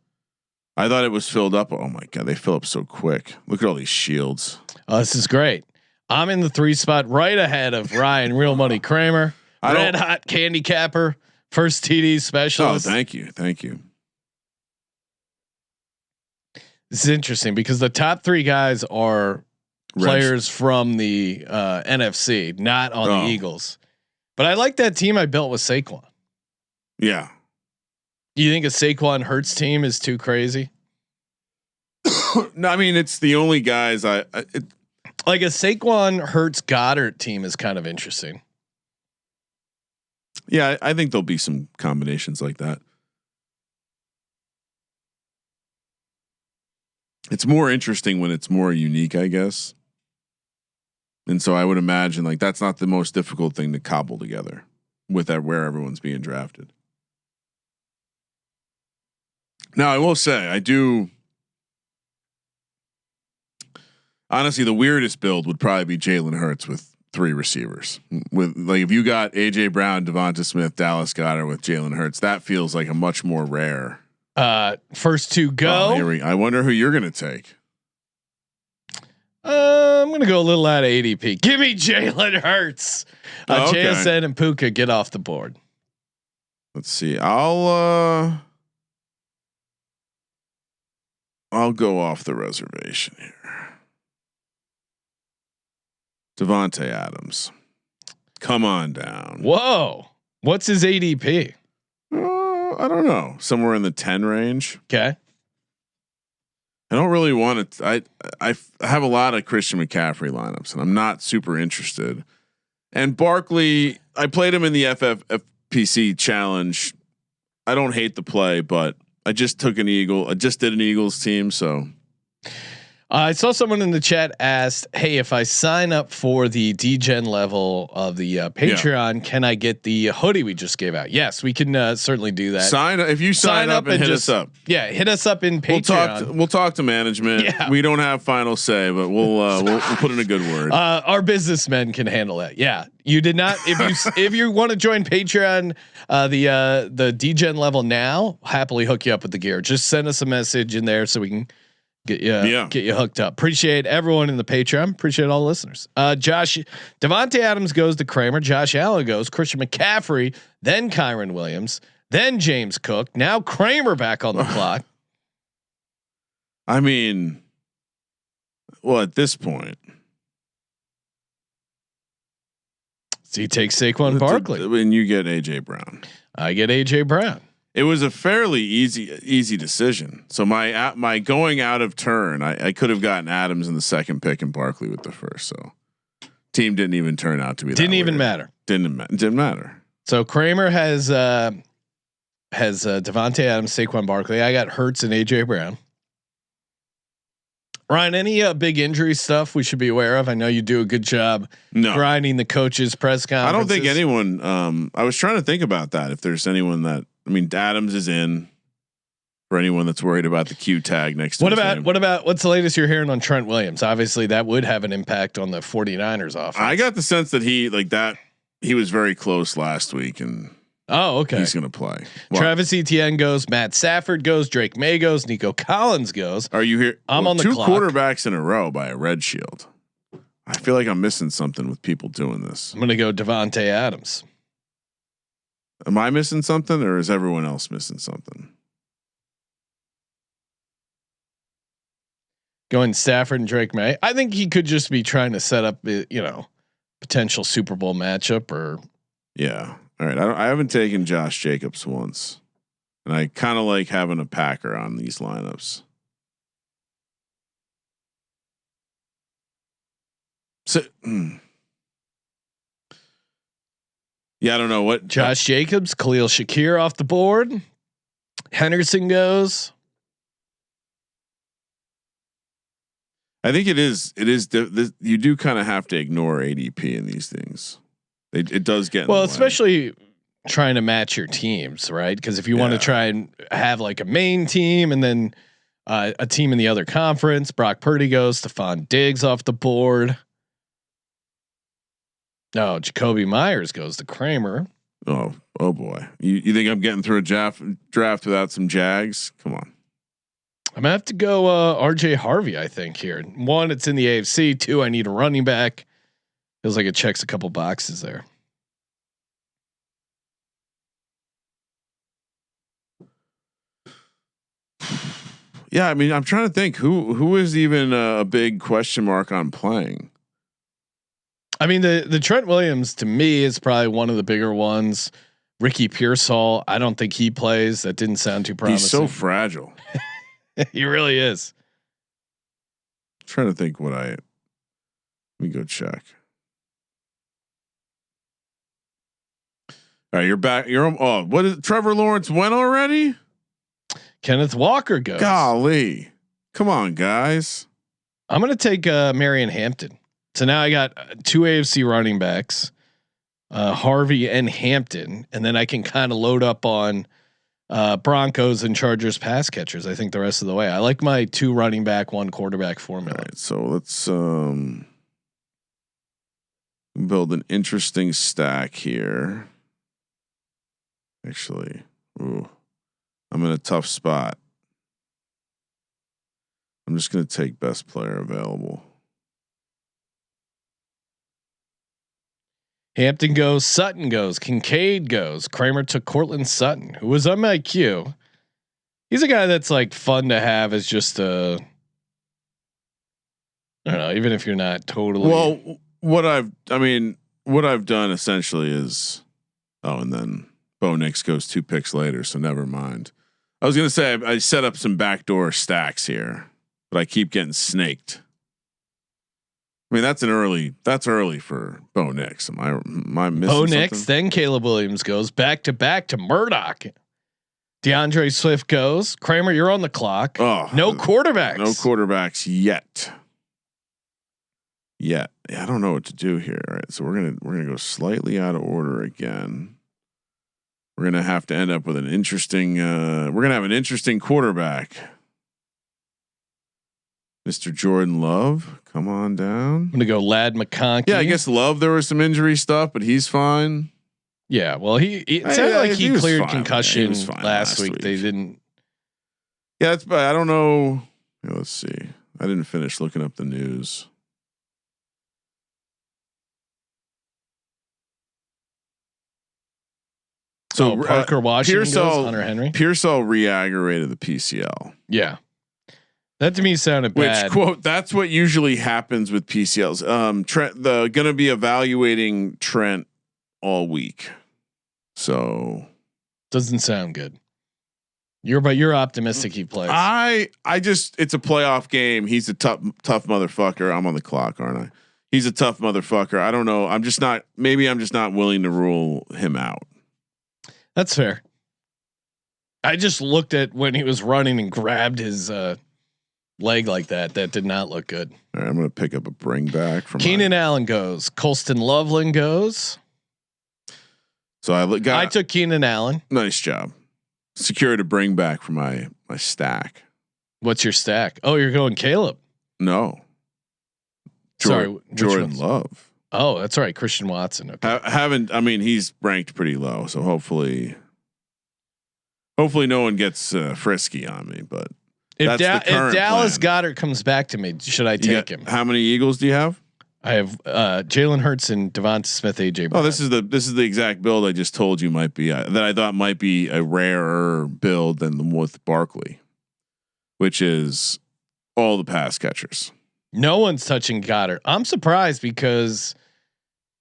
I thought it was filled up. Oh my God. They fill up so quick. Look at all these shields. Oh, this is great. I'm in the 3 spot right ahead of Ryan Real Money Kramer, red hot candy capper, first TD specialist. Oh, thank you. Thank you. This is interesting because the top 3 guys are players from the NFC, not on the Eagles. But I like that team I built with Saquon. Yeah. Do you think a Saquon Hurts team is too crazy? No, I mean it's the only guys like a Saquon Hurts Goddard team is kind of interesting. Yeah, I think there'll be some combinations like that. It's more interesting when it's more unique, I guess. And so I would imagine like that's not the most difficult thing to cobble together with that where everyone's being drafted. Now I will say I do. Honestly, the weirdest build would probably be Jalen Hurts with 3 receivers. With like if you got AJ Brown, Devonta Smith, Dallas Goedert with Jalen Hurts, that feels like a much more rare. First to go. I wonder who you're going to take. I'm going to go a little out of ADP. Give me Jalen Hurts. JSN and Puka get off the board. Let's see. I'll go off the reservation here. Devontae Adams. Come on down. Whoa. What's his ADP? I don't know. Somewhere in the 10 range. Okay. I don't really want to. I have a lot of Christian McCaffrey lineups, and I'm not super interested. And Barkley, I played him in the FFPC challenge. I don't hate the play, but I just took an Eagle. I just did an Eagles team, so. I saw someone in the chat asked, "Hey, if I sign up for the DGen level of the Patreon, can I get the hoodie we just gave out?" Yes, we can certainly do that. If you sign up and hit us up. Yeah, hit us up in Patreon. We'll talk to management. Yeah. We don't have final say, but we'll put in a good word. Our businessmen can handle that. Yeah, you did not. If you want to join Patreon, the DGen level now, happily hook you up with the gear. Just send us a message in there so we can. Get you hooked up. Appreciate everyone in the Patreon. Appreciate all the listeners. Josh, Devontae Adams goes to Kramer. Josh Allen goes. Christian McCaffrey, then Kyron Williams, then James Cook. Now Kramer back on the clock. I mean, well, at this point, So you take Saquon Barkley. When you get AJ Brown. I get AJ Brown. It was a fairly easy decision. So my going out of turn, I could have gotten Adams in the second pick and Barkley with the first. So team didn't even turn out to be. Didn't even matter. Didn't matter. So Kramer has Devontae Adams, Saquon Barkley. I got Hurts and AJ Brown. Ryan, any big injury stuff we should be aware of? I know you do a good job grinding the coaches' press conferences. I don't think anyone. I was trying to think about that. If there's anyone that, I mean, Adams is in. For anyone that's worried about the Q tag next to what about what's the latest you're hearing on Trent Williams? Obviously, that would have an impact on the 49ers offense. I got the sense that he was very close last week, and okay, he's going to play. Travis Etienne goes, Matt Stafford goes, Drake May goes, Nico Collins goes. Are you here? I'm on the two clock. Quarterbacks in a row by a red shield. I feel like I'm missing something with people doing this. I'm going to go Devontae Adams. Am I missing something, or is everyone else missing something? Going Stafford and Drake May. I think he could just be trying to set up, potential Super Bowl matchup or. Yeah. All right. I haven't taken Josh Jacobs once, and I kind of like having a Packer on these lineups. So, yeah, I don't know what Josh Jacobs, Khalil Shakir off the board. Henderson goes. I think it is. You do kind of have to ignore ADP in these things. It does get especially trying to match your teams, right? Because if you want to try and have like a main team and then a team in the other conference, Brock Purdy goes, Stephon Diggs off the board. No, Jacoby Myers goes to Kramer. Oh boy! You think I'm getting through a draft without some Jags? Come on. I'm gonna have to go RJ Harvey. I think here. One, it's in the AFC. Two, I need a running back. Feels like it checks a couple boxes there. Yeah, I mean, I'm trying to think who is even a big question mark on playing. I mean, the Trent Williams to me is probably one of the bigger ones. Ricky Pearsall, I don't think he plays. That didn't sound too promising. He's so fragile. He really is. I'm trying to think let me go check. All right, you're back. What is Trevor Lawrence went already? Kenneth Walker goes. Golly. Come on, guys. I'm going to take Marion Hampton. So now I got two AFC running backs, Harvey and Hampton, and then I can kind of load up on Broncos and Chargers pass catchers. I think the rest of the way. I like my 2 running back, 1 quarterback formula. All right, so let's build an interesting stack here. Actually, I'm in a tough spot. I'm just going to take best player available. Hampton goes, Sutton goes, Kincaid goes. Kramer took Cortland Sutton, who was on my queue. He's a guy that's like fun to have as just I don't know, even if you're not totally. Well, what I've done essentially is, and then Bo Nix goes 2 picks later, so never mind. I was gonna say I set up some backdoor stacks here, but I keep getting snaked. I mean, that's early for Bo Nix. Am I missing Bo Nix, something? then Caleb Williams goes back to Murdoch. DeAndre Swift goes. Kramer, you're on the clock. No quarterbacks. No quarterbacks yet. Yeah, I don't know what to do here. All right, so we're gonna go slightly out of order again. We're gonna have to end up with an interesting. We're gonna have an interesting quarterback. Mr. Jordan Love, come on down. I'm gonna go Lad McConkey. Yeah, I guess Love. There was some injury stuff, but he's fine. Yeah, well, it sounded like he cleared concussion last week. They didn't. Yeah, that's bad. I don't know. Yeah, let's see. I didn't finish looking up the news. So Parker Washington goes, Hunter Henry. Pearsall re-aggravated the PCL. Yeah. That to me sounded bad. Which quote? That's what usually happens with PCLs. Trent, going to be evaluating Trent all week. So doesn't sound good. You're optimistic he plays. I just, it's a playoff game. He's a tough motherfucker. I'm on the clock, aren't I? He's a tough motherfucker. I don't know. Maybe I'm just not willing to rule him out. That's fair. I just looked at when he was running and grabbed his leg like that. That did not look good. All right, I'm going to pick up a bring back from Keenan Allen goes. Colston Loveland goes. So I took Keenan Allen. Nice job. Secured a bring back for my stack. What's your stack? Oh, you're going Caleb. No. Jordan Love. Oh, that's right. Christian Watson. Okay. He's ranked pretty low, so hopefully no one gets frisky on me. But if Dallas Goedert comes back to me, should I take him? How many Eagles do you have? I have Jalen Hurts and Devonta Smith, AJ Brown. Oh, this is the exact build I just told you might be that I thought might be a rarer build than the one with Barkley, which is all the pass catchers. No one's touching Goddard. I'm surprised because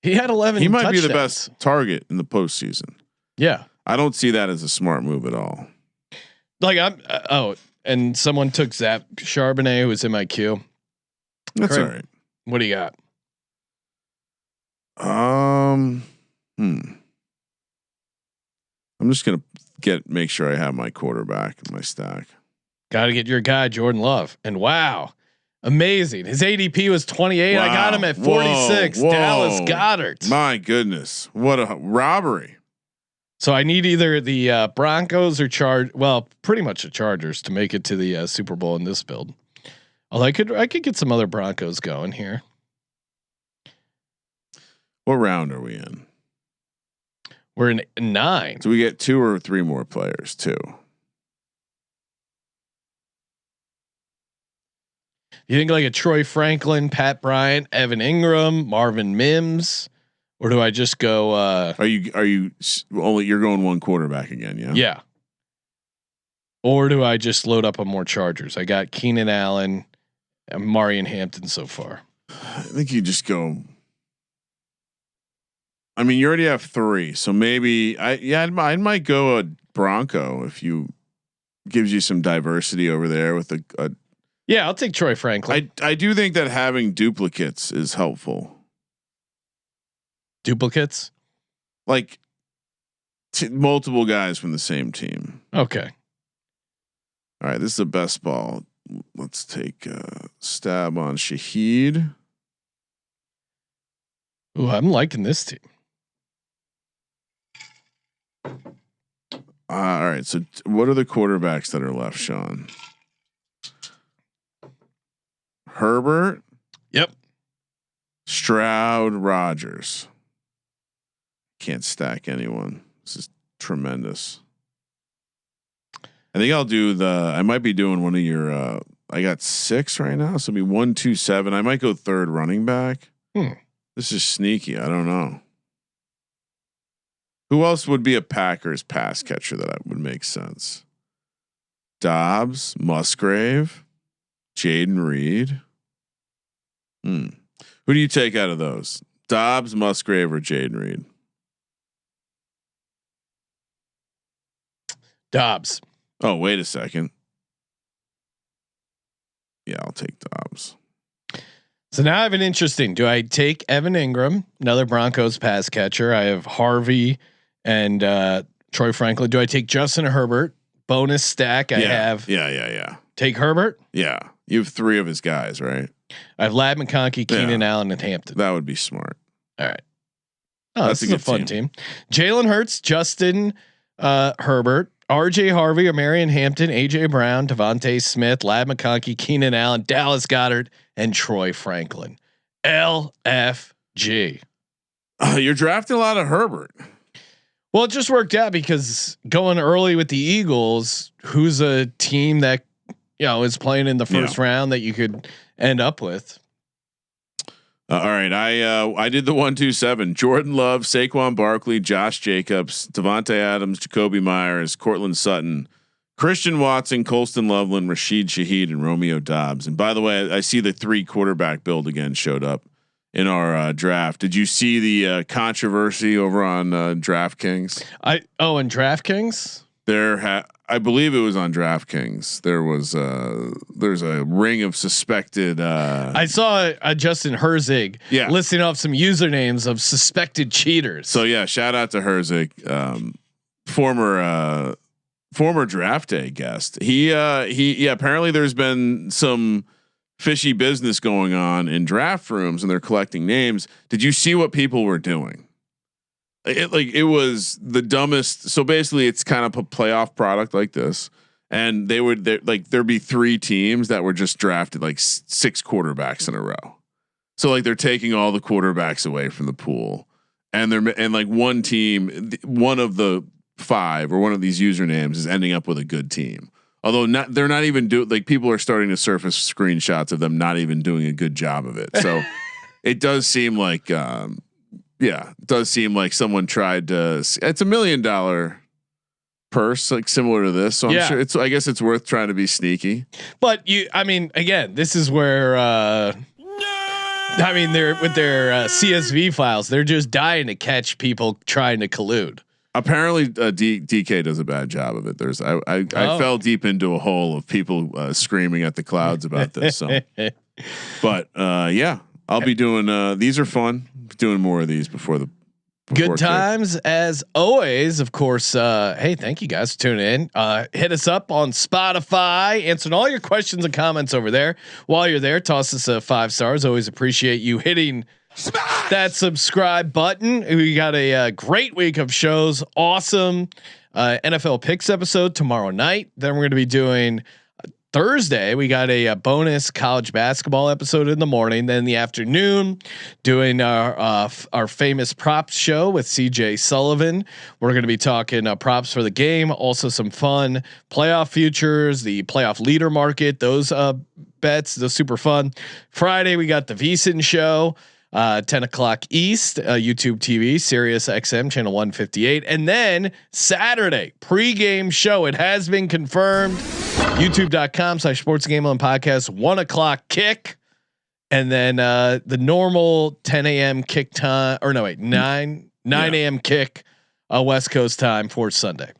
he had 11. He might touchdowns. be the best target in the postseason. Yeah, I don't see that as a smart move at all. Like and someone took Zach Charbonnet, who was in my queue. That's all right. What do you got? I'm just gonna make sure I have my quarterback in my stack. Got to get your guy Jordan Love, and wow, amazing! His ADP was 28. Wow. I got him at 46. Whoa. Dallas Goedert. My goodness, what a robbery! So I need either the Broncos or pretty much the Chargers to make it to the Super Bowl in this build. Although I could get some other Broncos going here. What round are we in? We're in 9. So we get 2 or 3 more players too. You think like a Troy Franklin, Pat Bryant, Evan Ingram, Marvin Mims, or do I just go? Are you only you're going one quarterback again? Yeah. Yeah. Or do I just load up on more Chargers? I got Keenan Allen and Marion Hampton so far. I think you just go. You already have 3, so maybe I might go a Bronco if you gives you some diversity over there with a. Yeah, I'll take Troy Franklin. I do think that having duplicates is helpful. Duplicates, like multiple guys from the same team. Okay. All right, this is the best ball. Let's take a stab on Shaheed. Ooh, I'm liking this team. All right. So what are the quarterbacks that are left, Sean? Herbert. Yep. Stroud, Rodgers. Can't stack anyone. This is tremendous. I think I'll do I might be doing one of your, I got 6 right now. So it'll be 1, 2, 7. I might go 3rd running back. This is sneaky. I don't know. Who else would be a Packers pass catcher that would make sense? Dobbs, Musgrave, Jaden Reed. Who do you take out of those? Dobbs, Musgrave, or Jaden Reed? Dobbs. Oh, wait a second. Yeah, I'll take Dobbs. So now I have an interesting. Do I take Evan Ingram, another Broncos pass catcher? I have Harvey and Troy Franklin. Do I take Justin Herbert? Bonus stack. I have. Yeah. Take Herbert. Yeah, you have 3 of his guys, right? I have Lad McConkey, Keenan Allen, and Hampton. That would be smart. All right. Oh, this is a fun team. Jalen Hurts, Justin Herbert, RJ Harvey, Marion Hampton, AJ Brown, Devontae Smith, Lad McConkey, Keenan Allen, Dallas Goedert, and Troy Franklin. LFG. You're drafting a lot of Herbert. Well, it just worked out because going early with the Eagles, who's a team that is playing in the first round that you could end up with. All right, I did the 1, 2, 7. Jordan Love, Saquon Barkley, Josh Jacobs, Devontae Adams, Jacoby Myers, Cortland Sutton, Christian Watson, Colston Loveland, Rashid Shaheed, and Romeo Dobbs. And by the way, I see the 3 quarterback build again showed up in our draft. Did you see the controversy over on DraftKings? In DraftKings? I believe it was on DraftKings. There's a ring of suspected. I saw Justin Herzig listing off some usernames of suspected cheaters. So yeah, shout out to Herzig, former draft day guest. He apparently there's been some fishy business going on in draft rooms and they're collecting names. Did you see what people were doing? It was the dumbest. So basically it's kind of a playoff product like this. And there'd be 3 teams that were just drafted like 6 quarterbacks in a row. So like they're taking all the quarterbacks away from the pool and like one team, one of the 5 or one of these usernames is ending up with a good team. Although they're not even people are starting to surface screenshots of them not even doing a good job of it. So it does seem like, it does seem like someone tried to. It's $1 million purse, like similar to this. So I'm sure I guess it's worth trying to be sneaky. But again, this is where. They're with their CSV files. They're just dying to catch people trying to collude. Apparently, DK does a bad job of it. I fell deep into a hole of people screaming at the clouds about this. So, but I'll be doing. These are fun. Doing more of these before good times as always. Of course. Hey, thank you guys for tuning in. Hit us up on Spotify, answering all your questions and comments over there. While you're there, toss us a 5 stars. Always appreciate you hitting that subscribe button. We got a great week of shows. Awesome NFL picks episode tomorrow night. Then we're going to be doing Thursday. We got a bonus college basketball episode in the morning. Then in the afternoon, doing our famous props show with CJ Sullivan. We're going to be talking props for the game. Also some fun playoff futures, the playoff leader market. Those bets, those super fun. Friday we got the VSiN show. 10:00 East, YouTube TV, Sirius XM channel 158, and then Saturday pregame show. It has been confirmed. YouTube.com/sportsgambling podcast 1:00 kick, and then the normal 10 a.m. kick time, or no wait 9 a.m. kick, West Coast time for Sunday.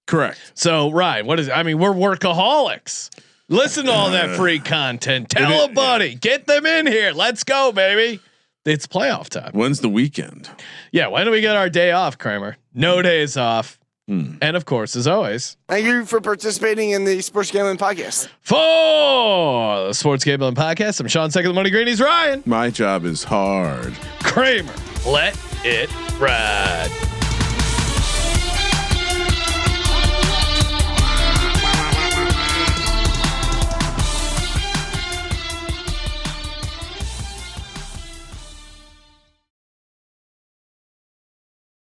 Correct. So Ryan, we're workaholics. Listen to all that free content. Tell a buddy. Get them in here. Let's go, baby. It's playoff time. When's the weekend? Yeah. When do we get our day off, Kramer? No days off. And of course, as always, thank you for participating in the Sports Gambling Podcast. For the Sports Gambling Podcast, I'm Sean Second the Money Green. He's Ryan. My job is hard. Kramer, let it ride.